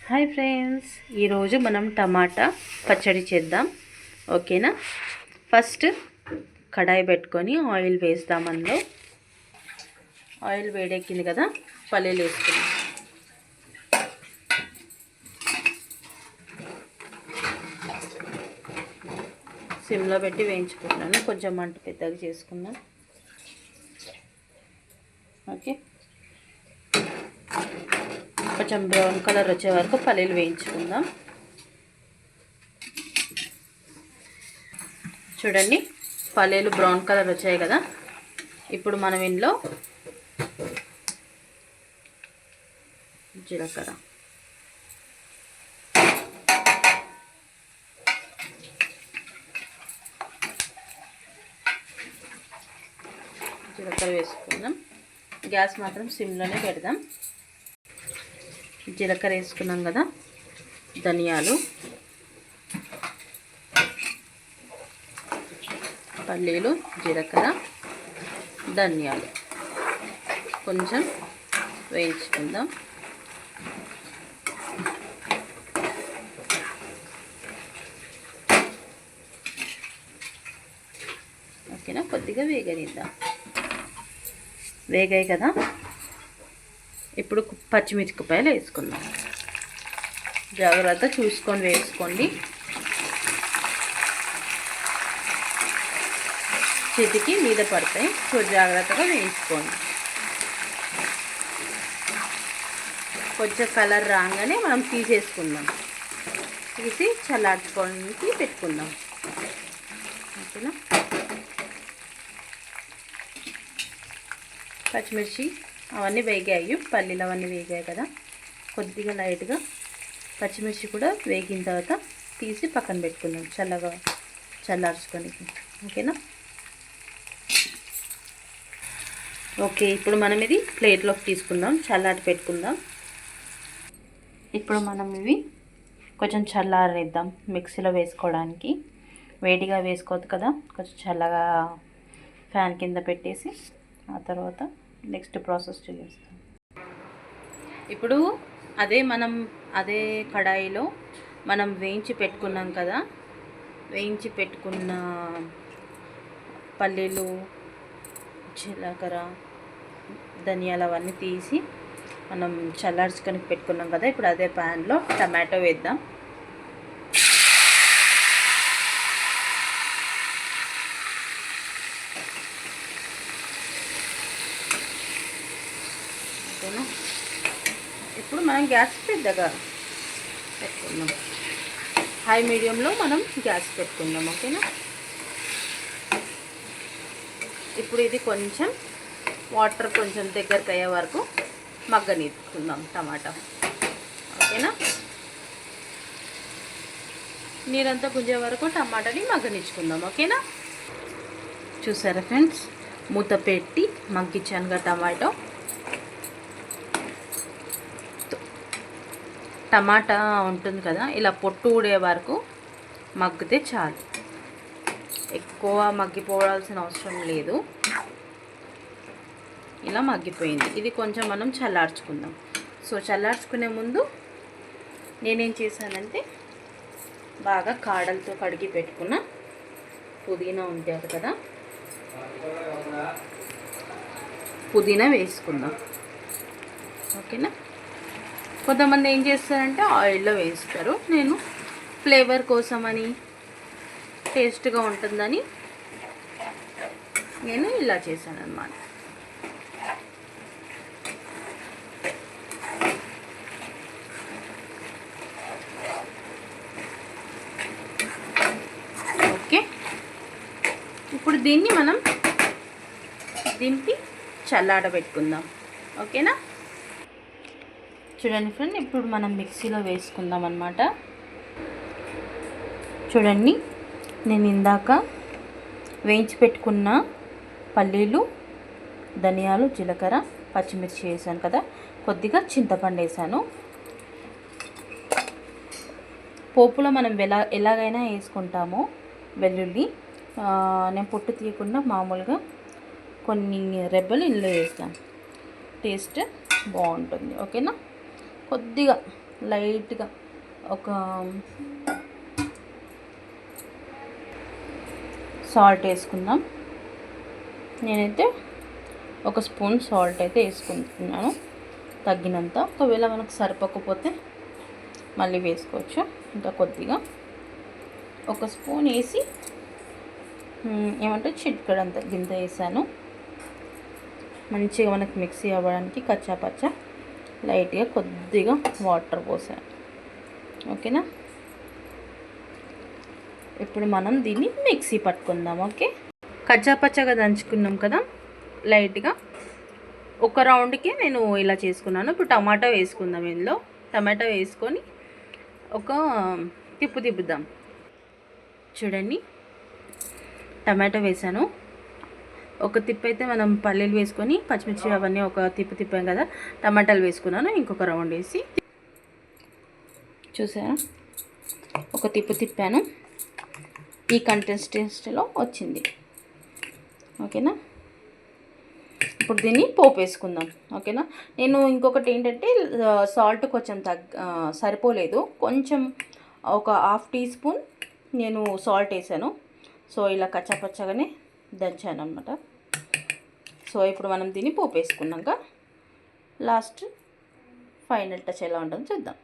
Hi friends, ఈరోజు మనం టమాటా పచ్చడి చేద్దాం. ఓకేనా? ఫస్ట్ కడాయి పెట్టుకొని ఆయిల్ వేద్దాం. అందులో ఆయిల్ వేడెక్కింది కదా, పల్లీలు వేసుకుందాం. సిమ్లో పెట్టి వేయించుకుంటున్నాను. కొంచెం మంట పెద్దగా చేసుకుందాం. ఓకే, కొంచెం బ్రౌన్ కలర్ వచ్చే వరకు పల్లీలు వేయించుకుందాం. చూడండి, పల్లీలు బ్రౌన్ కలర్ వచ్చాయి కదా. ఇప్పుడు మనం ఇందులో జీలకర్ర, వేసుకుందాం. గ్యాస్ మాత్రం సిమ్లోనే పెడదాం. జీలకర్ర వేసుకున్నాం కదా, ధనియాలు, పల్లీలు, జీలకర్ర, ధనియాలు కొంచెం వేయించుకుందాం. ఓకేనా? కొద్దిగా వేగనిద్దాం. వేగాయి కదా, ఇప్పుడు పచ్చిమిరపకాయలు వేసుకుందాం. జాగ్రత్త చూసుకొని వేసుకోండి. చేతికి మీద పడతాయి, సో జాగ్రత్తగా వేసుకోండి. కొంచెం కలర్ రాగానే మనం తీసేసుకుందాం. తీసి చల్లార్చుకోవడానికి పెట్టుకుందాం. ఓకేనా? పచ్చిమిర్చి అవన్నీ వేగాయి, పల్లీలు అవన్నీ వేగాయి కదా. కొద్దిగా లైట్గా పచ్చిమిర్చి కూడా వేగిన తర్వాత తీసి పక్కన పెట్టుకుందాం, చల్లార్చుకొని. ఓకేనా? ఓకే, ఇప్పుడు మనం ఇది ప్లేట్లోకి తీసుకుందాం, చల్లారి పెట్టుకుందాం. ఇప్పుడు మనం ఇవి కొంచెం చల్లారనిద్దాం మిక్సీలో వేసుకోవడానికి. వేడిగా వేసుకోవద్దు కదా, కొంచెం చల్లగా ఫ్యాన్ కింద పెట్టేసి ఆ తర్వాత నెక్స్ట్ ప్రాసెస్ చేస్తాం. ఇప్పుడు అదే కడాయిలో మనం వేయించి పెట్టుకున్నాం కదా, వేయించి పెట్టుకున్న పల్లీలు, జీలకర్ర, ధనియాలు అవన్నీ తీసి మనం చల్లార్చుకొని పెట్టుకున్నాం కదా. ఇప్పుడు అదే ప్యాన్లో టమాటో వేద్దాం. ఇప్పుడు మనం గ్యాస్ పెద్దగా పెట్టుకుందాం, హై మీడియంలో మనం గ్యాస్ పెట్టుకుందాం. ఓకేనా? ఇప్పుడు ఇది కొంచెం వాటర్ కొంచెం దగ్గరకు అయ్యే వరకు మగ్గనిద్దాం టమాటా. ఓకేనా? నీరంతా గుంజే వరకు టమాటాని మగ్గనిచ్చుకుందాం. ఓకేనా? చూసారా ఫ్రెండ్స్, మూత పెట్టి మగ్గించానుగా టమాటో. టమాటా ఉంటుంది కదా, ఇలా పొట్టు ఊడే వరకు మగ్గితే చాలు. ఎక్కువ మగ్గిపోవాల్సిన అవసరం లేదు. ఇలా మగ్గిపోయింది. ఇది కొంచెం మనం చల్లార్చుకుందాం. సో చల్లార్చుకునే ముందు నేనేం చేశానంటే, బాగా కాడలతో కడిగి పెట్టుకున్న పుదీనా ఉంటుంది కదా, పుదీనా వేసుకుందాం. ఓకేనా? కొంతమంది ఏం చేస్తారంటే ఆయిల్లో వేస్తారు. నేను ఫ్లేవర్ కోసమని, టేస్ట్గా ఉంటుందని నేను ఇలా చేశాను అన్నమాట. ఓకే, ఇప్పుడు దీన్ని మనం దింపి చల్లారబెట్టుకుందాం. ఓకేనా? చూడండి ఫ్రెండ్, ఇప్పుడు మనం మిక్సీలో వేసుకుందాం అన్నమాట. చూడండి, నేను ఇందాక వేయించి పెట్టుకున్న పల్లీలు, ధనియాలు, జీలకర్ర, పచ్చిమిర్చి వేసాను కదా, కొద్దిగా చింతపండు వేసాను. పోపులో మనం ఎలాగైనా వేసుకుంటాము. వెల్లుల్లి నేను పొట్టు తీయకుండా మామూలుగా కొన్ని రెబ్బలు ఇందులో వేస్తాను. టేస్ట్ బాగుంటుంది. ఓకేనా? కొద్దిగా లైట్గా ఒక సాల్ట్ వేసుకుందాం. నేనైతే ఒక స్పూన్ సాల్ట్ అయితే వేసుకుంటున్నాను తగ్గినంత. ఒకవేళ మనకు సరిపోకపోతే మళ్ళీ వేసుకోవచ్చు. ఇంకా కొద్దిగా ఒక స్పూన్ వేసి ఏమంటే చిటికెడంత గింత వేసాను. మంచిగా మనకు మిక్సీ అవ్వడానికి కచ్చాపచ్చ లైట్గా కొద్దిగా వాటర్ పోసాను. ఓకేనా, ఇప్పుడు మనం దీన్ని మిక్సీ పట్టుకుందాం. ఓకే, కచ్చాపచ్చగా దంచుకున్నాం కదా. లైట్గా ఒక రౌండ్కి నేను ఇలా చేసుకున్నాను. ఇప్పుడు టమాటా వేసుకుందాం. ఇందులో టమాటా వేసుకొని ఒక తిప్పుదాం. చూడండి, టమాటో వేసాను. ఒక తిప్పు అయితే మనం పల్లీలు వేసుకొని పచ్చిమిర్చి అవన్నీ ఒక తిప్పాం కదా. టమాటాలు వేసుకున్నాను. ఇంకొక రౌండ్ వేసి చూసారా, ఒక తిప్పాను. ఈ కన్సిస్టెన్సీలో వచ్చింది. ఓకేనా, ఇప్పుడు దీన్ని పోపు వేసుకుందాం. ఓకేనా, నేను ఇంకొకటి ఏంటంటే సాల్ట్ కొంచెం సరిపోలేదు. కొంచెం ఒక హాఫ్ టీ స్పూన్ నేను సాల్ట్ వేసాను. సో ఇలా కచ్చాపచ్చగానే దంచాను అనమాట. సో ఇప్పుడు మనం దీన్ని పోపు వేసుకున్నాక లాస్ట్ ఫైనల్ టచ్ ఎలా ఉంటుందో చూద్దాం.